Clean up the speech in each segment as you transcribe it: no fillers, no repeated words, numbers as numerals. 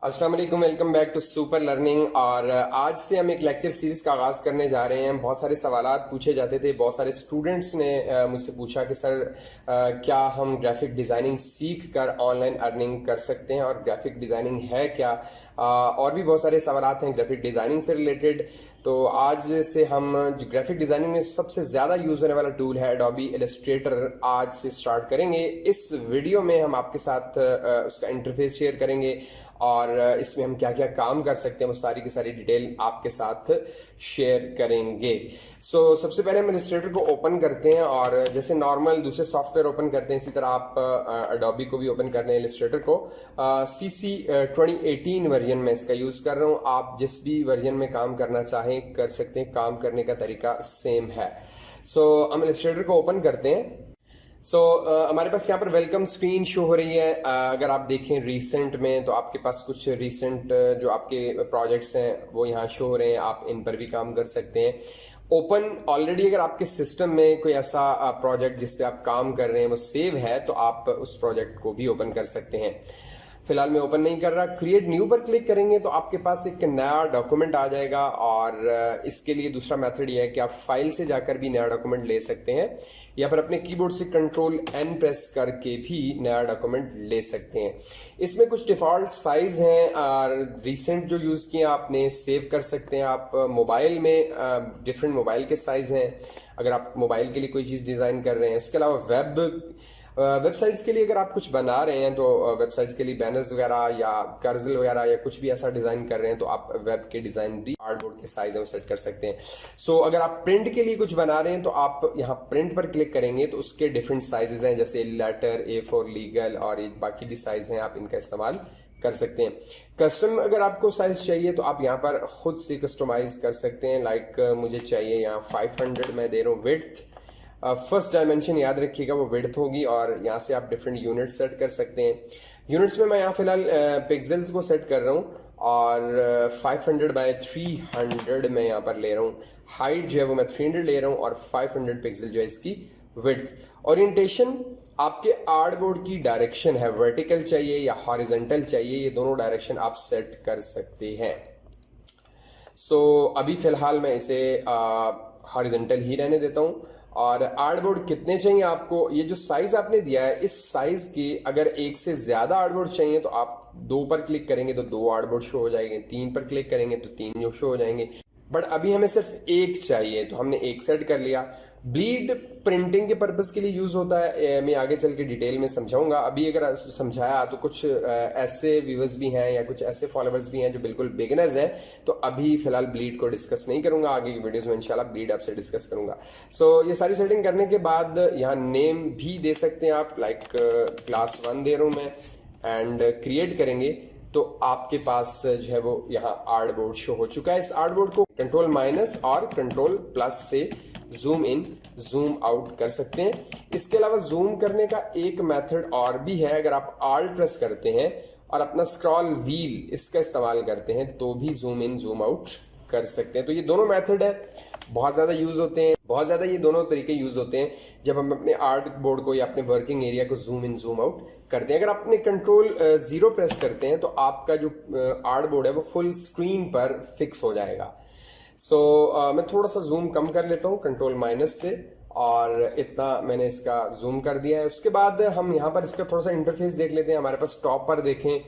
अस्सलाम वालेकुम, welcome back to super learning. और आज से हम एक लेक्चर सीरीज का आगाज करने जा रहे हैं। बहुत सारे सवालात पूछे जाते थे, बहुत सारे स्टूडेंट्स ने मुझसे पूछा कि सर क्या हम ग्राफिक डिज़ाइनिंग सीख कर ऑनलाइन अर्निंग कर सकते हैं और ग्राफिक डिज़ाइनिंग है क्या। और भी बहुत सारे सवालात हैं ग्राफिक डिज़ाइनिंग से रिलेटेड। तो आज से हम ग्राफिक डिज़ाइनिंग में सबसे ज़्यादा यूज़ होने वाला टूल है एडोबी इलस्ट्रेटर, आज से स्टार्ट करेंगे। इस वीडियो में हम आपके साथ उसका इंटरफेस शेयर करेंगे और इसमें हम क्या क्या काम कर सकते हैं वो सारी की सारी डिटेल आपके साथ शेयर करेंगे। सबसे पहले हम इलस्ट्रेटर को ओपन करते हैं और जैसे नॉर्मल दूसरे सॉफ्टवेयर ओपन करते हैं इसी तरह आप एडोबी को भी ओपन कर लें। इलस्ट्रेटर को CC 2018 वर्जन में इसका यूज कर रहा हूँ। आप जिस भी वर्जन में काम करना चाहें कर सकते हैं, काम करने का तरीका सेम है। हम इलस्ट्रेटर को ओपन करते हैं। हमारे पास यहाँ पर वेलकम स्क्रीन शो हो रही है। अगर आप देखें रिसेंट में तो आपके पास कुछ रिसेंट जो आपके प्रोजेक्ट्स हैं वो यहाँ शो हो रहे हैं, आप इन पर भी काम कर सकते हैं। ओपन ऑलरेडी अगर आपके सिस्टम में कोई ऐसा प्रोजेक्ट जिस पे आप काम कर रहे हैं वो सेव है तो आप उस प्रोजेक्ट को भी ओपन कर सकते हैं। फिलहाल मैं ओपन नहीं कर रहा। क्रिएट न्यू पर क्लिक करेंगे तो आपके पास एक नया डॉक्यूमेंट आ जाएगा और इसके लिए दूसरा मेथड ये है कि आप फाइल से जाकर भी नया डॉक्यूमेंट ले सकते हैं या फिर अपने कीबोर्ड से कंट्रोल N प्रेस करके भी नया डॉक्यूमेंट ले सकते हैं। इसमें कुछ डिफॉल्ट साइज हैं और रिसेंट जो यूज किए आपने सेव कर सकते हैं। आप मोबाइल में डिफरेंट मोबाइल के साइज हैं अगर आप मोबाइल के लिए कोई चीज डिजाइन कर रहे हैं। इसके अलावा वेबसाइट्स के लिए अगर आप कुछ बना रहे हैं तो वेबसाइट्स के लिए बैनर्स वगैरह या कर्जल वगैरह या कुछ भी ऐसा डिजाइन कर रहे हैं तो आप वेब के डिजाइन भी कार्डबोर्ड के साइज में सेट कर सकते हैं। अगर आप प्रिंट के लिए कुछ बना रहे हैं तो आप यहाँ प्रिंट पर क्लिक करेंगे तो उसके डिफरेंट साइजेस हैं, जैसे लेटर, A4 लीगल और बाकी भी साइज हैं, आप इनका इस्तेमाल कर सकते हैं। कस्टम अगर आपको साइज चाहिए तो आप यहाँ पर खुद से कस्टमाइज कर सकते हैं। लाइक मुझे चाहिए यहाँ 500 मैं दे रहा हूँ विड्थ। फर्स्ट डायमेंशन याद रखिएगा वो विड्थ होगी और यहाँ से आप डिफरेंट यूनिट सेट कर सकते हैं। यूनिट्स में मैं यहाँ फिलहाल पिक्सल्स को सेट कर रहा हूँ और 500 बाय 300 मैं यहाँ पर ले रहा हूँ। हाइट जो है वो मैं 300 ले रहा हूँ और 500 पिक्सल जो है इसकी विड्थ। ओरिएंटेशन आपके आर्टबोर्ड की डायरेक्शन है, वर्टिकल चाहिए या हॉरिजॉन्टल चाहिए, ये दोनों डायरेक्शन आप सेट कर सकते हैं। अभी फिलहाल मैं इसे हॉरिजॉन्टल ही रहने देता हूँ। और आर्टबोर्ड कितने चाहिए आपको, ये जो साइज आपने दिया है इस साइज के अगर एक से ज्यादा आर्टबोर्ड चाहिए तो आप 2 पर क्लिक करेंगे तो 2 आर्टबोर्ड शो हो जाएंगे, 3 पर क्लिक करेंगे तो 3 जो शो हो जाएंगे। बट अभी हमें सिर्फ एक चाहिए तो हमने एक सेट कर लिया। ब्लीड प्रिंटिंग के पर्पस के लिए यूज होता है, मैं आगे चल के डिटेल में समझाऊंगा। अभी अगर समझाया तो कुछ ऐसे व्यूअर्स भी हैं या कुछ ऐसे फॉलोअर्स भी हैं जो बिल्कुल बिगिनर्स हैं, तो अभी फिलहाल ब्लीड को डिस्कस नहीं करूंगा, आगे की वीडियोस में इंशाल्लाह ब्लीड आपसे डिस्कस करूंगा। ये सारी सेटिंग करने के बाद यहाँ नेम भी दे सकते हैं आप, लाइक क्लास 1 दे रहा हूं मैं एंड क्रिएट करेंगे तो आपके पास जो है वो यहाँ आर्टबोर्ड शो हो चुका है। इस आर्टबोर्ड को कंट्रोल- और कंट्रोल+ से जूम इन जूम आउट कर सकते हैं। इसके अलावा जूम करने का एक मेथड और भी है, अगर आप Alt प्रेस करते हैं और अपना स्क्रॉल व्हील इसका इस्तेमाल करते हैं तो भी जूम इन जूम आउट कर सकते हैं। तो ये दोनों मेथड है, बहुत ज्यादा यूज होते हैं, बहुत ज्यादा ये दोनों तरीके यूज होते हैं जब हम अपने आर्ट बोर्ड को या अपने वर्किंग एरिया को जूम इन जूम आउट करते हैं। अगर आप अपने कंट्रोल 0 प्रेस करते हैं तो आपका जो आर्ट बोर्ड है वो फुल स्क्रीन पर फिक्स हो जाएगा। मैं थोड़ा सा जूम कम कर लेता हूँ कंट्रोल- से और इतना मैंने इसका जूम कर दिया है। उसके बाद हम यहाँ पर इसका थोड़ा सा इंटरफेस देख लेते हैं। हमारे पास टॉप पर देखें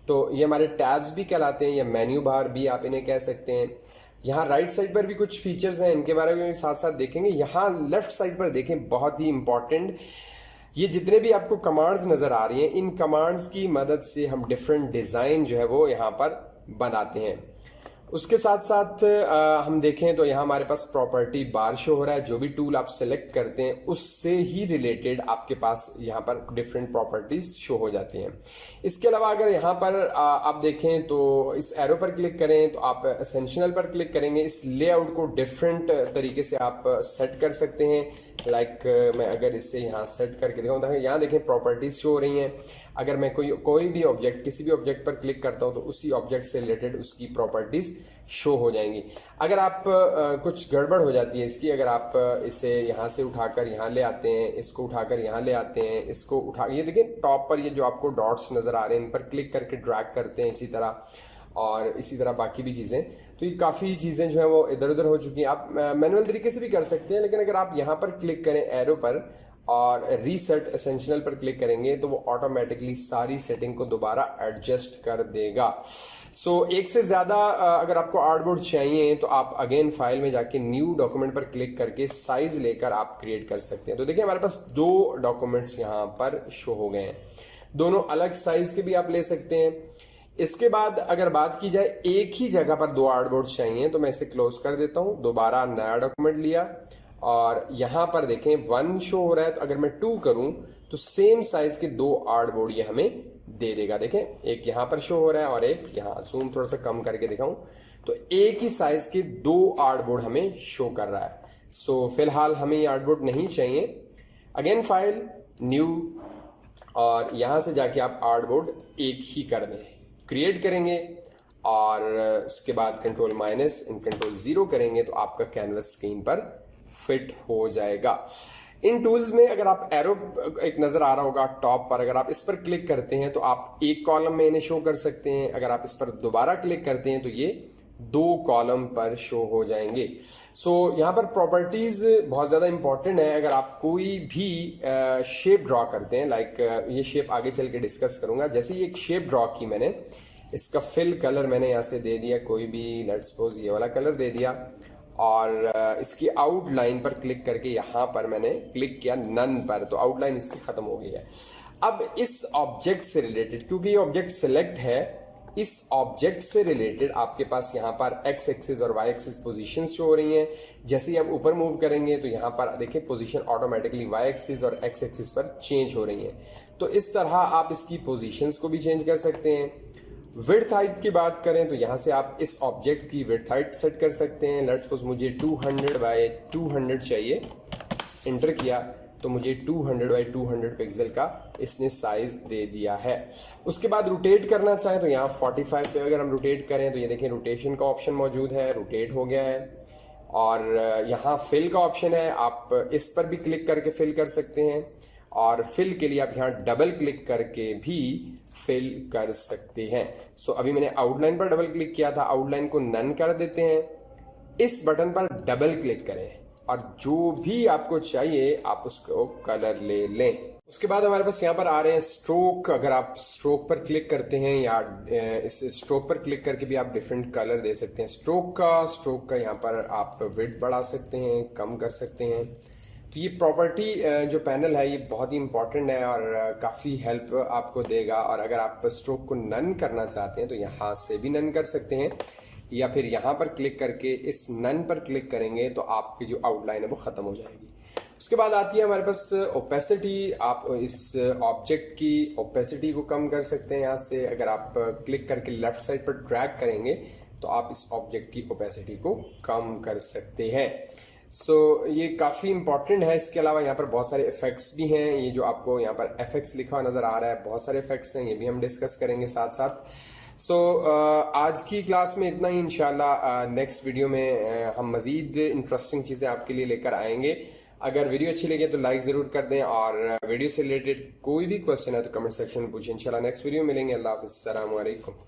तो ये हमारे टैब्स भी कहलाते हैं या मेन्यू बार भी आप इन्हें कह सकते हैं। यहाँ राइट साइड पर भी कुछ फीचर्स हैं, इनके बारे में साथ साथ देखेंगे। यहाँ लेफ्ट साइड पर देखें, बहुत ही इंपॉर्टेंट, ये जितने भी आपको कमांड्स नजर आ रही हैं इन कमांड्स की मदद से हम डिफरेंट डिजाइन जो है वो यहाँ पर बनाते हैं। उसके साथ साथ हम देखें तो यहाँ हमारे पास प्रॉपर्टी बार शो हो रहा है। जो भी टूल आप सेलेक्ट करते हैं उससे ही रिलेटेड आपके पास यहाँ पर डिफरेंट प्रॉपर्टीज शो हो जाती हैं। इसके अलावा अगर यहाँ पर आप देखें तो इस एरो पर क्लिक करें तो आप एसेंशियल पर क्लिक करेंगे। इस लेआउट को डिफरेंट तरीके से आप सेट कर सकते हैं। लाइक मैं अगर इससे यहाँ सेट करके दिखाऊँ तो यहाँ देखें प्रॉपर्टीज शो हो रही हैं। अगर मैं कोई भी ऑब्जेक्ट किसी भी ऑब्जेक्ट पर क्लिक करता हूँ तो उसी ऑब्जेक्ट से रिलेटेड उसकी प्रॉपर्टीज शो हो जाएंगी। अगर आप कुछ गड़बड़ हो जाती है इसकी, अगर आप इसे यहाँ से उठाकर यहाँ ले आते हैं, इसको उठाकर यहाँ ले आते हैं, इसको उठा, ये देखिए टॉप पर ये जो आपको डॉट्स नज़र आ रहे हैं इन पर क्लिक करके ड्रैग करते हैं इसी तरह, और इसी तरह बाकी भी चीज़ें, तो ये काफ़ी चीज़ें जो है वो इधर उधर हो चुकी हैं। आप मैनुअल तरीके से भी कर सकते हैं, लेकिन अगर आप यहाँ पर क्लिक करें एरो पर और रीसेट एसेंशियल पर क्लिक करेंगे तो वो ऑटोमेटिकली सारी सेटिंग को दोबारा एडजस्ट कर देगा। एक से ज़्यादा अगर आपको आर्टबोर्ड चाहिए तो आप अगेन फाइल में जाके न्यू डॉक्यूमेंट पर क्लिक करके साइज लेकर आप क्रिएट कर सकते हैं। तो देखिए हमारे पास 2 डॉक्यूमेंट्स यहाँ पर शो हो गए हैं, दोनों अलग साइज के भी आप ले सकते हैं। इसके बाद अगर बात की जाए एक ही जगह पर 2 आर्टबोर्ड चाहिए तो मैं इसे क्लोज कर देता हूं, दोबारा नया डॉक्यूमेंट लिया और यहां पर देखें 1 शो हो रहा है, तो अगर मैं 2 करूं तो सेम साइज के 2 आर्टबोर्ड ये हमें दे देगा। देखें एक यहां पर शो हो रहा है और एक यहां, जूम थोड़ा सा कम करके दिखाऊं तो एक ही साइज के 2 आर्टबोर्ड हमें शो कर रहा है। फिलहाल हमें ये आर्टबोर्ड नहीं चाहिए। अगेन फाइल न्यू और यहां से जाके आप आर्टबोर्ड एक ही कर दें, क्रिएट करेंगे और उसके बाद कंट्रोल माइनस इन कंट्रोल 0 करेंगे तो आपका कैनवस स्क्रीन पर फिट हो जाएगा। इन टूल्स में अगर आप एरो एक नजर आ रहा होगा टॉप पर, अगर आप इस पर क्लिक करते हैं तो आप एक कॉलम में इन्हें शो कर सकते हैं, अगर आप इस पर दोबारा क्लिक करते हैं तो ये 2 कॉलम पर शो हो जाएंगे। यहाँ पर प्रॉपर्टीज बहुत ज़्यादा इंपॉर्टेंट है। अगर आप कोई भी शेप ड्रॉ करते हैं, लाइक ये शेप आगे चल के डिस्कस करूंगा, जैसे ये एक शेप ड्रॉ की मैंने, इसका फिल कलर मैंने यहाँ से दे दिया, कोई भी लेट्स सपोज ये वाला कलर दे दिया और इसकी आउटलाइन पर क्लिक करके यहाँ पर मैंने क्लिक किया नन पर, तो आउटलाइन इसकी खत्म हो गई है। अब इस ऑब्जेक्ट से रिलेटेड, क्योंकि ये ऑब्जेक्ट सिलेक्ट है, इस ऑब्जेक्ट से रिलेटेड आपके पास यहाँ पर एक्स एक्सिस और वाई एक्सिस पोजीशन शो हो रही हैं। जैसे ही आप ऊपर मूव करेंगे तो यहाँ पर देखिए पोजीशन ऑटोमेटिकली वाई एक्सिस और एक्स एक्सिस पर चेंज हो रही हैं। तो इस तरह आप इसकी पोजीशंस को भी चेंज कर सकते हैं। विड्थ हाइट की बात करें तो यहाँ से आप इस ऑब्जेक्ट की विड्थ हाइट सेट कर सकते हैं। लेट्स सपोज मुझे 200 बाय 200 चाहिए, इंटर किया तो मुझे 200 बाई 200 पिक्सल का इसने साइज दे दिया है। उसके बाद रोटेट करना चाहें तो यहाँ 45 पे अगर हम रोटेट करें तो ये देखें रोटेशन का ऑप्शन मौजूद है, रोटेट हो गया है। और यहाँ फिल का ऑप्शन है, आप इस पर भी क्लिक करके फिल कर सकते हैं और फिल के लिए आप यहाँ डबल क्लिक करके भी फिल कर सकते हैं। अभी मैंने आउटलाइन पर डबल क्लिक किया था, आउटलाइन को नन कर देते हैं, इस बटन पर डबल क्लिक करें और जो भी आपको चाहिए आप उसको कलर ले लें। उसके बाद हमारे पास यहाँ पर आ रहे हैं स्ट्रोक। अगर आप स्ट्रोक पर क्लिक करते हैं या इस स्ट्रोक पर क्लिक करके भी आप डिफरेंट कलर दे सकते हैं। स्ट्रोक का यहाँ पर आप विड्थ बढ़ा सकते हैं, कम कर सकते हैं। तो ये प्रॉपर्टी जो पैनल है ये बहुत ही इंपॉर्टेंट है और काफ़ी हेल्प आपको देगा। और अगर आप स्ट्रोक को नन करना चाहते हैं तो यहाँ से भी नन कर सकते हैं या फिर यहाँ पर क्लिक करके इस नन पर क्लिक करेंगे तो आपकी जो आउटलाइन है वो ख़त्म हो जाएगी। उसके बाद आती है हमारे पास ओपेसिटी। आप इस ऑब्जेक्ट की ओपेसिटी को कम कर सकते हैं यहाँ से। अगर आप क्लिक करके लेफ्ट साइड पर ड्रैग करेंगे तो आप इस ऑब्जेक्ट की ओपेसिटी को कम कर सकते हैं। ये काफ़ी इंपॉर्टेंट है। इसके अलावा यहाँ पर बहुत सारे इफेक्ट्स भी हैं। ये जो आपको यहाँ पर एफएक्स लिखा हुआ नज़र आ रहा है, बहुत सारे इफेक्ट्स हैं, ये भी हम डिस्कस करेंगे साथ साथ। आज की क्लास में इतना ही। इंशाल्लाह नेक्स्ट वीडियो में हम मज़ीद इंटरेस्टिंग चीज़ें आपके लिए लेकर आएंगे। अगर वीडियो अच्छी लगे तो लाइक ज़रूर कर दें और वीडियो से रिलेटेड कोई भी क्वेश्चन है तो कमेंट सेक्शन में पूछें। इंशाल्लाह नेक्स्ट वीडियो में मिलेंगे। अल्लाह हाफ़िज़, अस्सलामु अलैकुम।